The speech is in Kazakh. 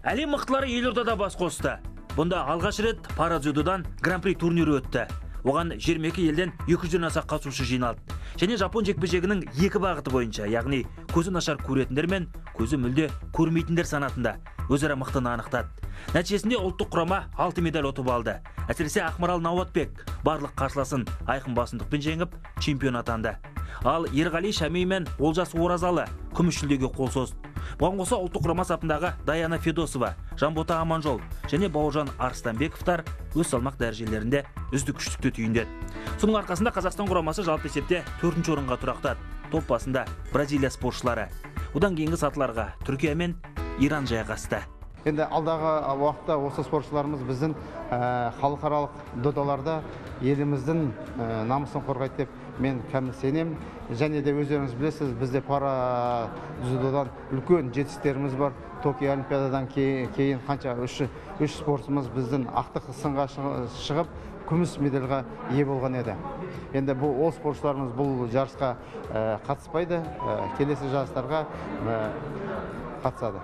Әлем мықтылары елордада бас қосты. Бұнда алғаш рет парадзюдодан гран-при турнирі өтті. Оған 22 елден 200-ден аса қатысушы жиналды. Және жапон жекпе-жегінің екі бағыты бойынша, яғни көзі нашар көретіндер мен көзі мүлде көрмейтіндер санатында өзара мықтыны анықтады. Нәтижесінде ұлттық құрама 6 медаль ұтып алды. Әсіресе Ақмарал Науатбек барлық қарсыласын айқын басымдықпен жеңіп, чемпион атанды. Ал Ерғали Шәмей мен Олжас Оразалы күміс жүлдеге қол созды. Бұған қоса ұлттық құрама сапындағы Даяна Федосова, Жанбота Аманжол және Бауыржан Арыстанбековтар өз салмақ дәрежелерінде үздік үштікте түйіндеді. Соның арқасында Қазақстан құрамасы жалпы есепте 4-ші орынға тұрақтады. Топ басында Бразилия спортшылары. Одан кейінгі сатыларға Түркия мен Иран жайғасты. Енді алдағы уақытта осы спортшыларымыз біздің халықаралық додаларда еліміздің намысын қорғайды деп мен кәміл сенем. Және де өздеріңіз білесіз, бізде пара дзюдодан үлкен жетістіктеріміз бар. Токио олимпиададан кейін қанша үш спортшымыз біздің ақтық сынға шығып, күміс медальға ие болған еді. Енді ол спортшыларымыз бұл жарысқа қатыспайды, келесі жарыстарға қатысады.